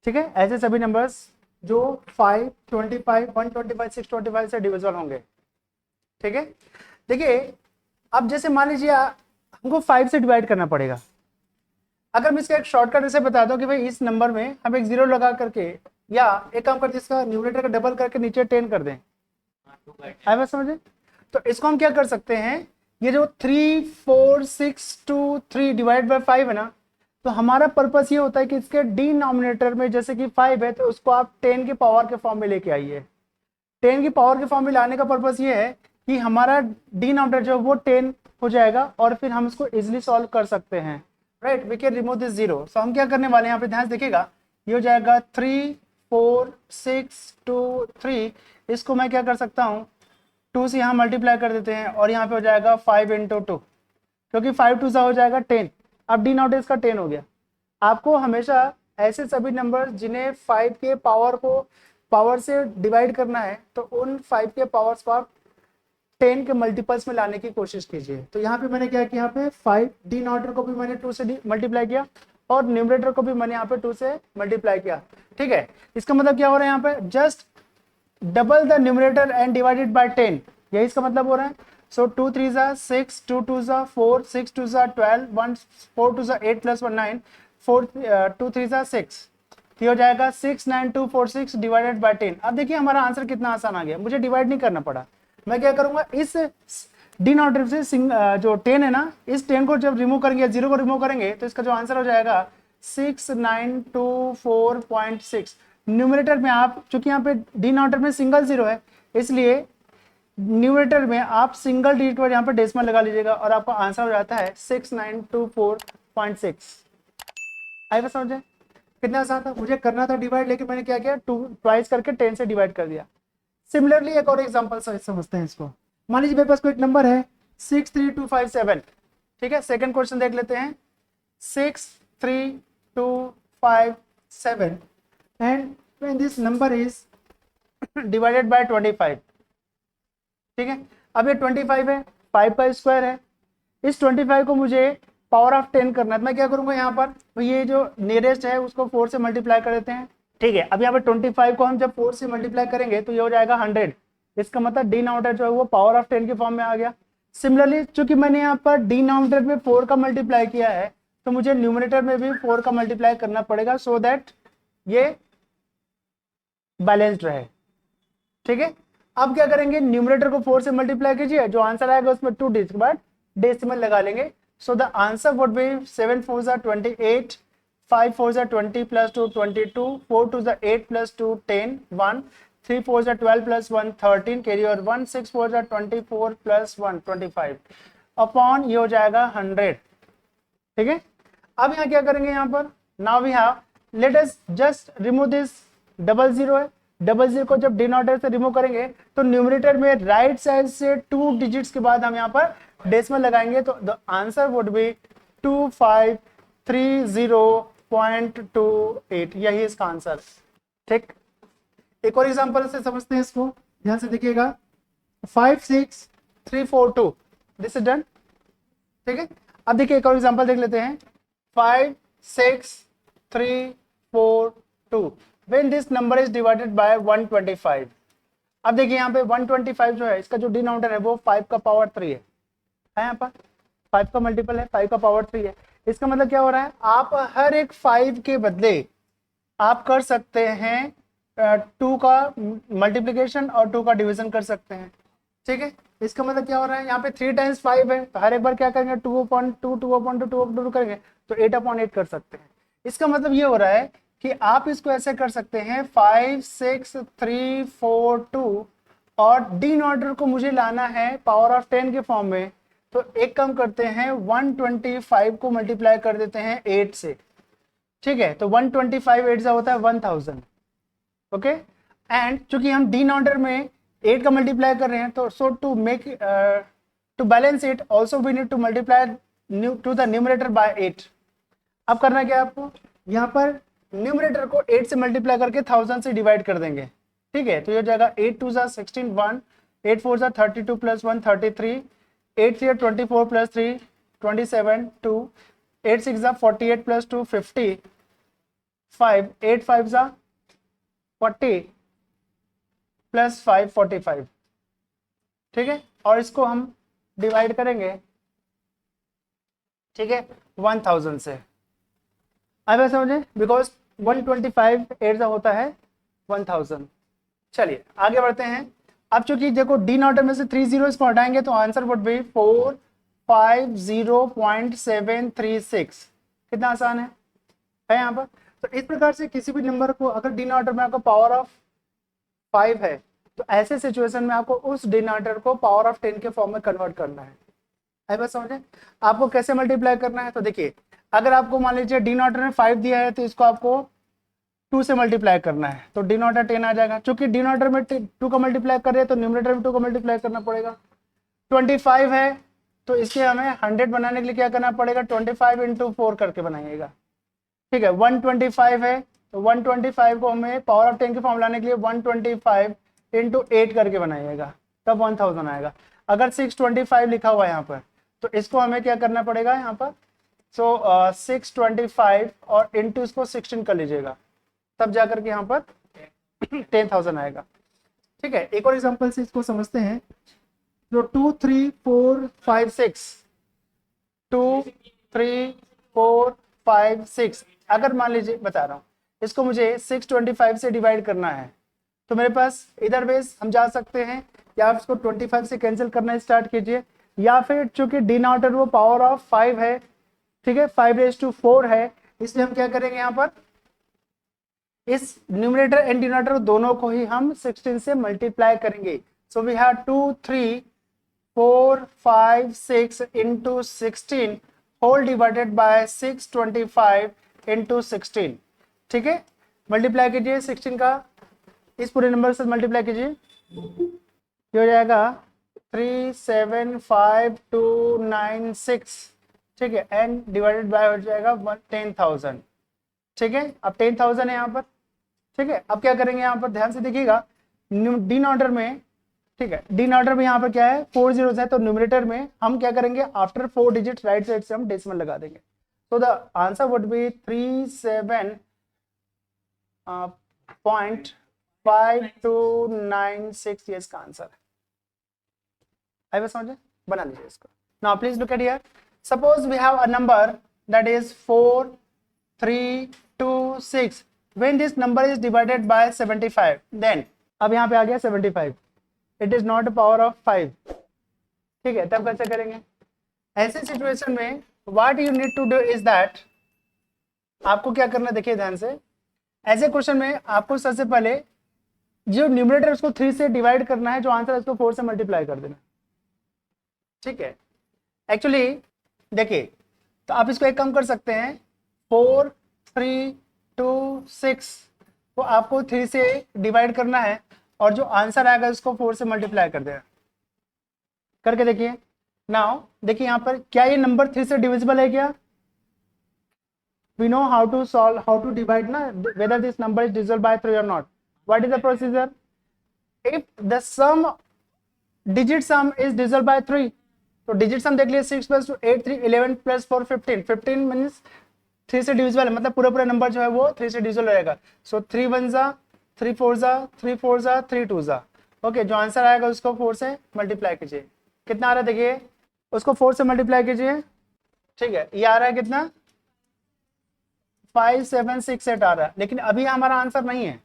ठीक है, ऐसे सभी नंबर्स जो 5, 25, 125, 625 से डिविजिबल होंगे। ठीक है, देखिए अब जैसे मान लीजिए हमको 5 से डिवाइड करना पड़ेगा। अगर मैं इसका एक शॉर्टकट ऐसे बता दूं कि भाई इस नंबर में हम एक जीरो लगा करके, या एक काम करते इसका न्यूमरेटर का डबल करके नीचे 10 कर दें, आए बात समझे? तो इसको हम क्या कर सकते हैं, ये जो 3, 4, 6, 2, 3 डिवाइड बाय 5 है ना, तो हमारा पर्पस ये होता है कि इसके डिनोमिनेटर में जैसे कि 5 है तो उसको आप 10 की पावर के फॉर्म में लेके आइए। 10 की पावर के फॉर्म में लाने का पर्पस ये है कि हमारा डिनोमिनेटर जो वो 10 हो जाएगा और फिर हम इसको इजिली सॉल्व कर सकते हैं। Right, we can remove this zero. So हम क्या करने वाले हैं, यहाँ पे ध्यान से देखिएगा, ये हो जाएगा 3, 4, 6, 2, 3। इसको मैं क्या कर सकता हूँ, 2 से यहाँ मल्टीप्लाई कर देते हैं और यहाँ पे हो जाएगा 5 इंटू 2, क्योंकि 5 2 हो जाएगा 10। अब डिनोमिनेटर इसका 10 हो गया। आपको हमेशा ऐसे सभी नंबर जिन्हें 5 के पावर से डिवाइड करना है तो उन 5 के पावर्स को आप 10 के मल्टीपल्स में लाने की कोशिश कीजिए। तो यहाँ पे मैंने क्या किया, यहाँ पे 5 डिनोमिनेटर को भी मैंने 2 से मल्टीप्लाई किया और न्यूमरेटर को भी मैंने यहाँ पे 2 से मल्टीप्लाई किया। ठीक है, इसका मतलब क्या हो रहा है, यहाँ पे just double the numerator and divided by 10, यही इसका मतलब हो रहा है। सो 2 3 6, 2 2 4, 6 2 12, 1 4 2 8 प्लस 1 9, 4 2 3 6, तो हो जाएगा 69246 डिवाइडेड बाय 10। अब देखिए हमारा आंसर कितना आसान आ गया, मुझे डिवाइड नहीं करना पड़ा। मैं क्या करूंगा, इस डिनोमिनेटर से जो 10 है ना, इस 10 को जब रिमूव करेंगे, जीरो को रिमूव करेंगे, तो इसका जो आंसर हो जाएगा 6924.6। न्यूमरेटर में आप, चूंकि यहाँ पे डिनोमिनेटर में सिंगल जीरो है, इसलिए न्यूमरेटर में आप सिंगल डिजिट पर यहाँ पे डेसिमल लगा लीजिएगा और आपका आंसर हो जाता है 6924.6। आई बात समझे? कितना आसान था, मुझे करना था डिवाइड, लेकिन मैंने क्या किया, 2 ट्वाइस करके 10 से डिवाइड कर दिया। सिमिलरली एक और एग्जांपल समझते हैं इसको। मान लीजिए मेरे पास कोई एक नंबर है 63257। ठीक है, सेकंड क्वेश्चन देख लेते हैं। 63257 and when this number is divided by 25। ठीक है, अब ये 25 है, 5 का स्क्वायर है, इस 25 को मुझे पावर ऑफ 10 करना है। मैं क्या करूंगा, यहाँ पर तो ये जो नियरेस्ट है उसको 4 से मल्टीप्लाई कर देते हैं। ठीक है, अब यहाँ पर 25 को हम जब 4 से मल्टीप्लाई करेंगे तो ये हो जाएगा 100। इसका मतलब डिनोमिनेटर जो है वो पावर ऑफ 10 के फॉर्म में आ गया। सिमिलरली चूंकि मैंने यहाँ पर डिनोमिनेटर में 4 का मल्टीप्लाई किया है तो मुझे न्यूमरेटर में भी 4 का मल्टीप्लाई करना पड़ेगा, सो दैट ये बैलेंस्ड रहे। ठीक है, अब क्या करेंगे, न्यूमरेटर को 4 से मल्टीप्लाई कीजिए, जो आंसर आएगा उसमें 2 डिजिट के बाद डेसिमल लगा लेंगे। So the answer would be 7 4 28, 5 4 20 plus 2 22, 4 2 8 plus 2 10, 1 3 4 12 plus 1 13, carry और 1 6 4 24 प्लस 1 25 अपॉन ये हो जाएगा 100। ठीक है, अब यहाँ क्या करेंगे, यहाँ पर now we have, let us just remove this double zero है। डबल जीरो को जब डिनोमिनेटर से रिमूव करेंगे तो न्यूमरेटर में राइट साइड से 2 डिजिट्स के बाद हम यहाँ पर डेसिमल लगाएंगे, तो द आंसर वुड बी 2530.28, यही इसका आंसर। ठीक, एक और एग्जांपल से समझते हैं इसको, ध्यान से देखिएगा। 56342, दिस इज डन। ठीक है, अब देखिए एक और एग्जांपल देख लेते हैं। 56342 when this number is divided by 125। अब देखिए यहाँ पे 125 जो है, इसका जो डिनोमिनेटर है वो 5 का पावर 3 है यहाँ पर 5 का मल्टीपल है, 5 का पावर 3 है। इसका मतलब क्या हो रहा है, आप हर एक 5 के बदले आप कर सकते हैं 2 का मल्टीप्लीकेशन और 2 का डिवीजन कर सकते हैं। ठीक है, इसका मतलब क्या हो रहा है, यहाँ पे 3 टाइम्स 5 है, तो हर एक बार क्या करेंगे, 2/2, 2/2, 2/2 करेंगे तो 8/8 कर सकते हैं। इसका मतलब ये हो रहा है कि आप इसको ऐसे कर सकते हैं 56342 और डिनोमिनेटर को मुझे लाना है पावर ऑफ 10 के फॉर्म में, तो एक काम करते हैं 125 को मल्टीप्लाई कर देते हैं 8 से। ठीक है, तो 125 8 होता है 1000। ओके, एंड चूंकि हम डिनोमिनेटर में 8 का मल्टीप्लाई कर रहे हैं, तो so to make to balance it also we need to multiply to the numerator by 8। अब करना क्या है आपको, यहाँ पर न्यूमरेटर को 8 से मल्टीप्लाई करके 1000 से डिवाइड कर देंगे। ठीक है, तो ये हो जाएगा 8 2 16 1, 8 4 32 प्लस 1 33, 8 3 24 प्लस 3 27 2, 8 6 48 प्लस 2 50, 5, 8 5 जा 40 प्लस 5 45, ठीक है, और इसको हम डिवाइड करेंगे, ठीक है, 1000 से। अब ऐसा समझे, बिकॉज 125 8 जा होता है 1000। चलिए आगे बढ़ते हैं। अब चूंकि देखो डी नॉट में से 3 जीरो इसको हटाएंगे तो आंसर वुड बी 450.736। कितना आसान है यहाँ पर। तो इस प्रकार से किसी भी नंबर को अगर डिनोमिनेटर में आपको पावर ऑफ 5 है तो ऐसे सिचुएशन में आपको उस डिनोमिनेटर को पावर ऑफ 10 के फॉर्म में कन्वर्ट करना है। बस समझे आपको कैसे मल्टीप्लाई करना है। तो देखिए अगर आपको मान लीजिए डिनोमिनेटर में 5 दिया है तो इसको आपको 2 से मल्टीप्लाई करना है तो डिनोमिनेटर 10 आ जाएगा। क्योंकि डिनोमिनेटर में 2 का मल्टीप्लाई कर रहे हैं तो न्यूमरेटर में 2 का मल्टीप्लाई करना पड़ेगा। 25 है तो इसके हमें 100 बनाने के लिए क्या करना पड़ेगा, 25 इंटू 4 करके बनाइएगा, ठीक है। 125 है तो 125 को हमें पावर ऑफ 10 के फॉर्म लाने के लिए 125 इंटू 8 करके बनाइएगा, तब 1000 आएगा। अगर 625 लिखा हुआ है यहाँ पर तो इसको हमें क्या करना पड़ेगा यहाँ पर, सो 625 और इंटू इसको 16 कर लीजिएगा, तब जाकर के यहाँ पर 10,000 आएगा, ठीक है। एक और एग्जांपल से इसको समझते हैं। तो 2 3 4 5 6 2 3 4 5 6 अगर मान लीजिए बता रहा हूँ इसको मुझे 625 से डिवाइड करना है तो मेरे पास इधर बेस हम जा सकते हैं या आप इसको 25 से कैंसिल करना स्टार्ट कीजिए, या फिर चूंकि डिनोमिनेटर वो पावर ऑफ 5 है, ठीक है, 5⁴ है, इसलिए हम क्या करेंगे यहाँ पर इस न्यूमरेटर एंड डिनोमिनेटर दोनों को ही हम 16 से मल्टीप्लाई करेंगे। So we have 2 3 4 5 6 into 16 whole divided by 625 into 16, ठीक है। मल्टीप्लाई कीजिए 16 का इस पूरे नंबर से मल्टीप्लाई कीजिए, ये हो जाएगा 375,296, ठीक है, एंड डिवाइडेड बाय हो जाएगा 10,000, ठीक है। अब 10,000 है यहाँ पर, ठीक है। अब क्या करेंगे यहाँ पर ध्यान से देखिएगा, डिनोमिनेटर में, ठीक है, डिनोमिनेटर में यहाँ पर क्या है 4 जीरोस है तो न्यूमरेटर में हम क्या करेंगे आफ्टर 4 डिजिट राइट साइड से हम डेसिमल लगा देंगे। So the answer would be 37.5296 ये इसका आंसर है। आई बस समझे, बना लीजिए इसको। Now please look at here. Suppose we have a number that is 4326. When this number is divided by 75, then अब यहाँ पे आ गया 75. It is not a power of 5. ठीक है, तब कैसे करेंगे ऐसे सिचुएशन में? What you need to do is that आपको क्या करना है, देखिए ध्यान से। ऐसे क्वेश्चन में आपको सबसे पहले जो न्यूमरेटर उसको 3 से डिवाइड करना है, जो आंसर है उसको 4 से मल्टीप्लाई कर देना, ठीक है। एक्चुअली देखिए तो आप इसको एक कम कर सकते हैं, 4 3 2 6 को आपको 3 से डिवाइड करना है और जो आंसर आएगा उसको 4 से मल्टीप्लाई कर देना। करके देखिए। नाउ देखिए यहाँ पर क्या ये नंबर 3 से डिविजिबल है क्या? We know how to solve, how to divide ना, whether this number is divisible by 3 or not. What is the procedure? If the sum, digit sum is divisible by 3, तो digit sum देख लिए 6 + 2 8 3 11 + 4 15 15 means 3 से divisible है, मतलब पूरा पूरा number जो है वो 3 से डिविजिबल रहेगा। सो 3 1 जा 3 4 जा 3 4 जा 3 2 जा, ओके। जो आंसर आएगा उसको 4 से मल्टीप्लाई कीजिए। कितना आ रहा है देखिए, उसको 4 से मल्टीप्लाई कीजिए, ठीक है। ये आ रहा है कितना 5768 आ रहा है, लेकिन अभी हमारा आंसर नहीं है।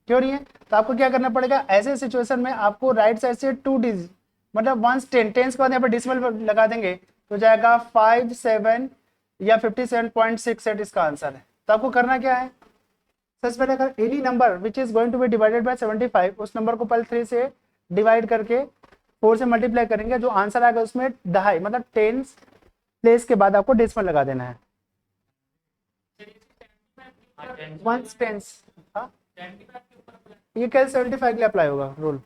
क्यों नहीं है? तो आपको क्या करना पड़ेगा, ऐसे सिचुएशन में आपको राइट साइड से 2 डिजिट मतलब 1 10 टेंस के बाद यहाँ पर डिसिमल लगा देंगे तो जाएगा 57 या 57.68 इसका आंसर है। तो आपको करना क्या है, सबसे पहले अगर any number which is going to be divided by 75 उस नंबर को पहले 3 से डिवाइड करके 4 से मल्टीप्लाई करेंगे, जो आंसर आएगा उसमें दहाई मतलब 10 प्लेस के बाद आपको डेसिमल लगा देना है। 1 टेंस ये केवल 75 के लिए अप्लाई होगा रूल,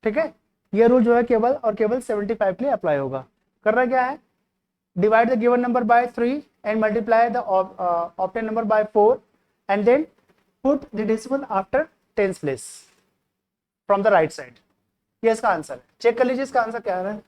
ठीक है। ये रूल जो है केवल और केवल 75 के लिए अप्लाई होगा। करना क्या है, divide the given number by 3 and multiply the obtain number by 4 and then put the decimal after tens place from the right side. ये इसका आंसर है। चेक कर लीजिए इसका आंसर क्या आ रहा है।